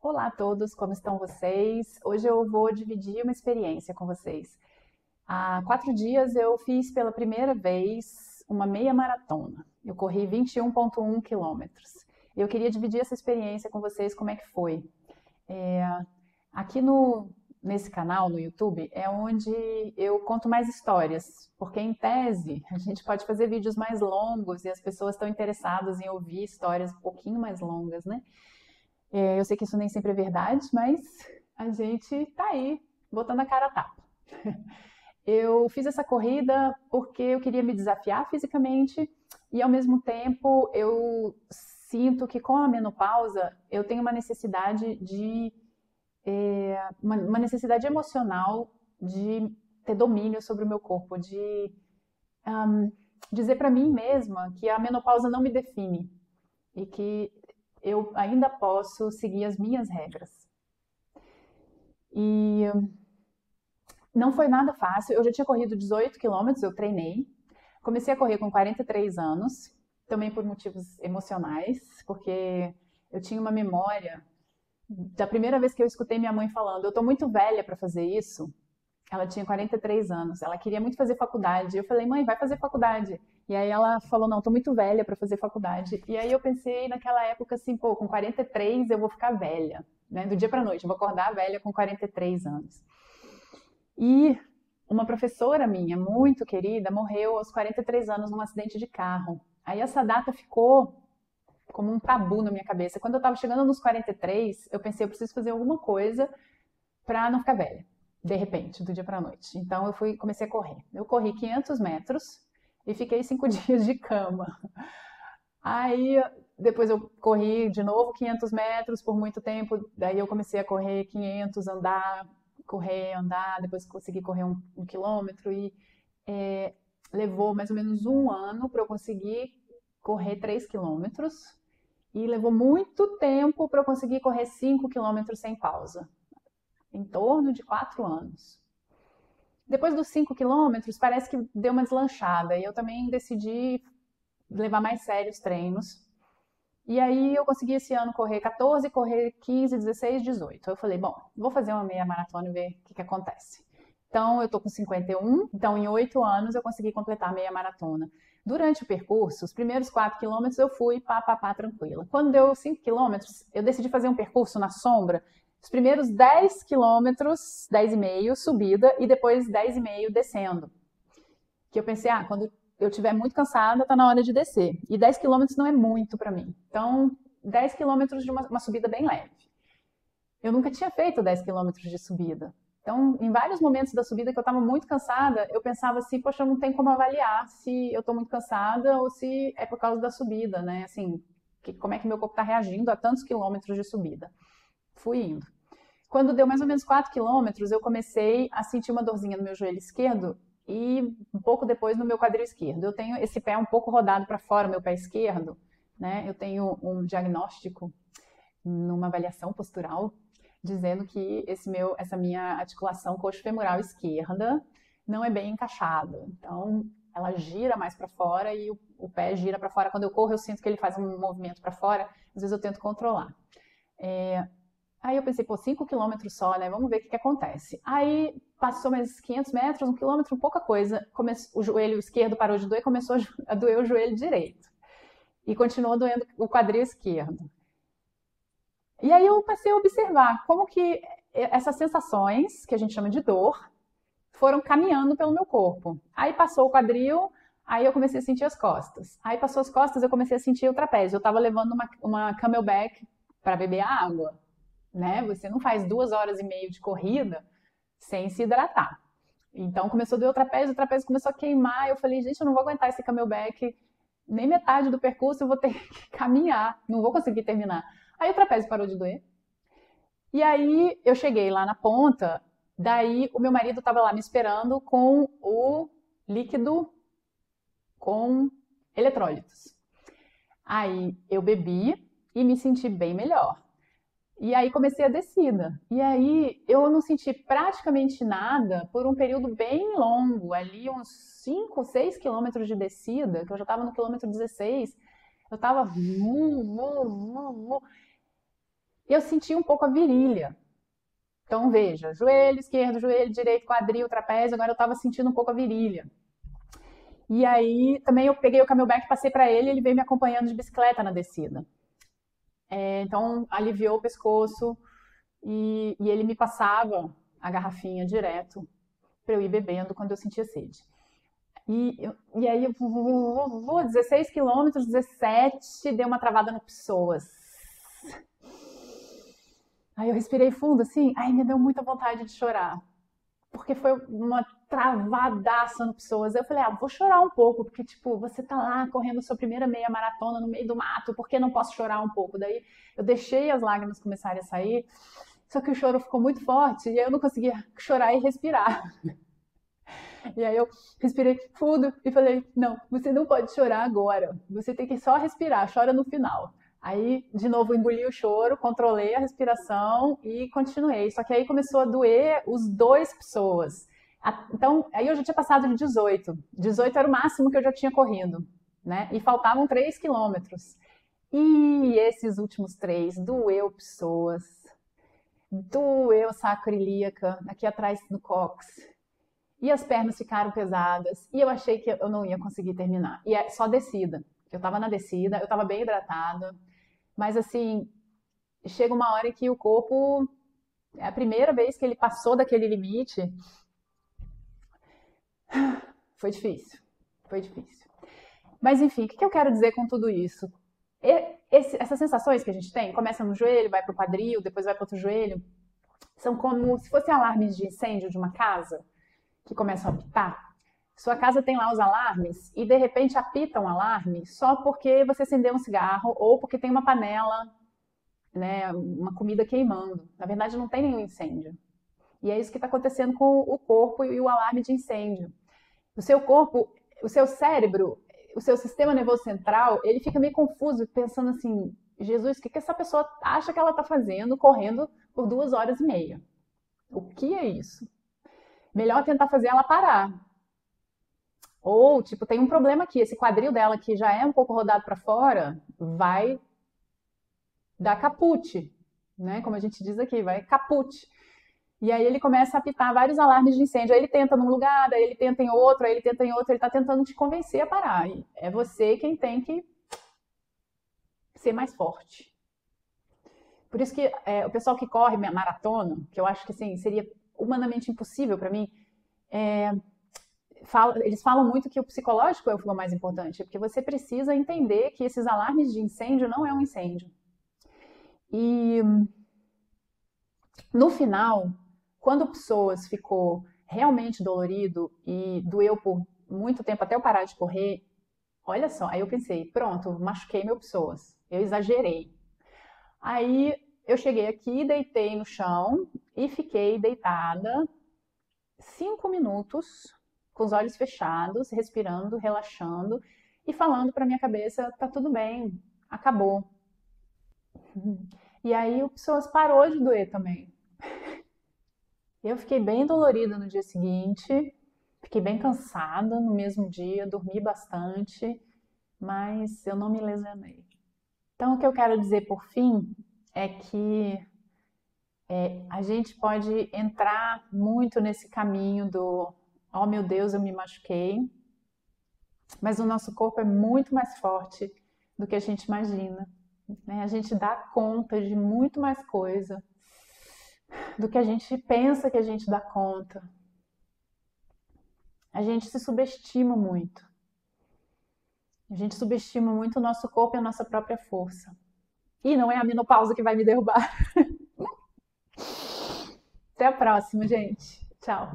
Olá a todos, como estão vocês? Hoje eu vou dividir uma experiência com vocês. Há 4 dias eu fiz pela primeira vez uma meia maratona. Eu corri 21,1 quilômetros. Eu queria dividir essa experiência com vocês, como é que foi. É, Aqui nesse canal, no YouTube, é onde eu conto mais histórias, porque em tese a gente pode fazer vídeos mais longos e as pessoas estão interessadas em ouvir histórias um pouquinho mais longas, né? Eu sei que isso nem sempre é verdade, mas a gente tá aí, botando a cara a tapa. Eu fiz essa corrida porque eu queria me desafiar fisicamente e, ao mesmo tempo, eu sinto que com a menopausa eu tenho uma necessidade uma necessidade emocional de ter domínio sobre o meu corpo, de dizer para mim mesma que a menopausa não me define e que eu ainda posso seguir as minhas regras. E não foi nada fácil. Eu já tinha corrido 18 quilômetros, eu treinei. Comecei a correr com 43 anos, também por motivos emocionais, porque eu tinha uma memória da primeira vez que eu escutei minha mãe falando: eu tô muito velha para fazer isso. Ela tinha 43 anos, ela queria muito fazer faculdade. Eu falei: mãe, vai fazer faculdade. E aí ela falou: não, tô muito velha para fazer faculdade. E aí eu pensei naquela época assim: pô, com 43 eu vou ficar velha, né? Do dia para noite, eu vou acordar velha com 43 anos. E uma professora minha, muito querida, morreu aos 43 anos num acidente de carro. Aí essa data ficou como um tabu na minha cabeça. Quando eu estava chegando nos 43, eu pensei: eu preciso fazer alguma coisa para não ficar velha, de repente, do dia para a noite. Então comecei a correr. Eu corri 500 metros e fiquei 5 dias de cama. Aí depois eu corri de novo 500 metros por muito tempo. Daí eu comecei a correr 500, andar, correr, andar. Depois consegui correr um quilômetro e é, levou mais ou menos um ano para eu conseguir correr 3 quilômetros. E levou muito tempo para eu conseguir correr 5 quilômetros sem pausa, em torno de 4 anos. Depois dos 5 quilômetros, parece que deu uma deslanchada e eu também decidi levar mais sério os treinos. E aí eu consegui esse ano correr 14, correr 15, 16, 18. Eu falei: bom, vou fazer uma meia maratona e ver o que acontece. Então eu tô com 51, então em 8 anos eu consegui completar a meia maratona. Durante o percurso, os primeiros 4 quilômetros eu fui pá, tranquila. Quando deu 5 quilômetros, eu decidi fazer um percurso na sombra. Os primeiros 10 quilômetros, 10,5 subida e depois 10,5 descendo. Que eu pensei: quando eu estiver muito cansada, tá na hora de descer. E 10 quilômetros não é muito para mim. Então, 10 quilômetros de uma subida bem leve. Eu nunca tinha feito 10 quilômetros de subida. Então, em vários momentos da subida que eu estava muito cansada, eu pensava assim: poxa, eu não tenho como avaliar se eu estou muito cansada ou se é por causa da subida, né? Assim, como é que meu corpo está reagindo a tantos quilômetros de subida. Fui indo. Quando deu mais ou menos 4 quilômetros, eu comecei a sentir uma dorzinha no meu joelho esquerdo e um pouco depois no meu quadril esquerdo. Eu tenho esse pé um pouco rodado para fora, meu pé esquerdo, né? Eu tenho um diagnóstico numa avaliação postural dizendo que essa minha articulação coxo-femoral esquerda não é bem encaixada. Então, ela gira mais para fora e o pé gira para fora. Quando eu corro, eu sinto que ele faz um movimento para fora. Às vezes eu tento controlar. Aí eu pensei: pô, 5 quilômetros só, né? Vamos ver o que acontece. Aí passou mais 500 metros, 1 quilômetro, pouca coisa. O joelho esquerdo parou de doer, começou a doer o joelho direito. E continuou doendo o quadril esquerdo. E aí eu passei a observar como que essas sensações, que a gente chama de dor, foram caminhando pelo meu corpo. Aí passou o quadril, aí eu comecei a sentir as costas. Aí passou as costas, eu comecei a sentir o trapézio. Eu estava levando uma camelback para beber água, né? Você não faz 2 horas e meia de corrida sem se hidratar. Então começou a doer o trapézio começou a queimar. Eu falei: gente, eu não vou aguentar esse camelback nem metade do percurso, eu vou ter que caminhar, não vou conseguir terminar. Aí o trapézio parou de doer. E aí eu cheguei lá na ponta, daí o meu marido estava lá me esperando com o líquido com eletrólitos. Aí eu bebi e me senti bem melhor. E aí comecei a descida. E aí eu não senti praticamente nada por um período bem longo, ali uns 5, 6 quilômetros de descida, que eu já estava no quilômetro 16. Eu estava eu senti um pouco a virilha. Então veja, joelho esquerdo, joelho direito, quadril, trapézio, agora eu estava sentindo um pouco a virilha. E aí também eu peguei o camelback, passei para ele, ele veio me acompanhando de bicicleta na descida. Então aliviou o pescoço e ele me passava a garrafinha direto para eu ir bebendo quando eu sentia sede. E aí eu vou 16 quilômetros, 17, deu uma travada no Pessoas. Aí eu respirei fundo assim, aí me deu muita vontade de chorar. Porque foi uma travadaça no Pessoas. Eu falei, vou chorar um pouco, porque tipo, você tá lá correndo sua primeira meia maratona no meio do mato, por que não posso chorar um pouco? Daí eu deixei as lágrimas começarem a sair, só que o choro ficou muito forte e aí eu não conseguia chorar e respirar. E aí eu respirei fundo e falei, não, você não pode chorar agora, você tem que só respirar, chora no final. Aí, de novo, engoli o choro, controlei a respiração e continuei. Só que aí começou a doer os dois Pessoas. Então, aí eu já tinha passado de 18. 18 era o máximo que eu já tinha corrido, né? E faltavam 3 quilômetros. E esses últimos 3, doeu Pessoas, doeu sacro ilíaca, aqui atrás do cóccix. E as pernas ficaram pesadas. E eu achei que eu não ia conseguir terminar. E é só descida. Eu estava na descida, eu estava bem hidratada. Mas assim, chega uma hora em que o corpo, é a primeira vez que ele passou daquele limite, foi difícil. Foi difícil. Mas enfim, o que eu quero dizer com tudo isso? Essas sensações que a gente tem, começa no joelho, vai para o quadril, depois vai para outro joelho, são como se fossem alarmes de incêndio de uma casa que começam a apitar. Sua casa tem lá os alarmes e de repente apita um alarme só porque você acendeu um cigarro ou porque tem uma panela, né, uma comida queimando. Na verdade não tem nenhum incêndio. E é isso que está acontecendo com o corpo e o alarme de incêndio. O seu corpo, o seu cérebro, o seu sistema nervoso central, ele fica meio confuso, pensando assim, Jesus, o que essa pessoa acha que ela está fazendo correndo por 2 horas e meia? O que é isso? Melhor tentar fazer ela parar. Ou, tipo, tem um problema aqui, esse quadril dela que já é um pouco rodado para fora, vai dar caput, né? Como a gente diz aqui, vai caput. E aí ele começa a apitar vários alarmes de incêndio. Aí ele tenta num lugar, daí ele tenta em outro, aí ele tenta em outro, ele tá tentando te convencer a parar. E é você quem tem que ser mais forte. Por isso que o pessoal que corre maratona, que eu acho que assim, seria humanamente impossível para mim, eles falam muito que o psicológico é o mais importante, porque você precisa entender que esses alarmes de incêndio não é um incêndio. E no final, quando o Pessoas ficou realmente dolorido e doeu por muito tempo até eu parar de correr, olha só, aí eu pensei, pronto, machuquei meu Pessoas, eu exagerei. Aí eu cheguei aqui, deitei no chão e fiquei deitada 5 minutos com os olhos fechados, respirando, relaxando e falando para minha cabeça, tá tudo bem, acabou. E aí o Pessoas parou de doer também. Eu fiquei bem dolorida no dia seguinte, fiquei bem cansada no mesmo dia, dormi bastante, mas eu não me lesionei. Então o que eu quero dizer por fim é que a gente pode entrar muito nesse caminho do oh meu Deus, eu me machuquei, mas o nosso corpo é muito mais forte do que a gente imagina, né? A gente dá conta de muito mais coisa do que a gente pensa que a gente dá conta. A gente se subestima muito. A gente subestima muito o nosso corpo e a nossa própria força. E não é a menopausa que vai me derrubar. Até a próxima, gente. Tchau.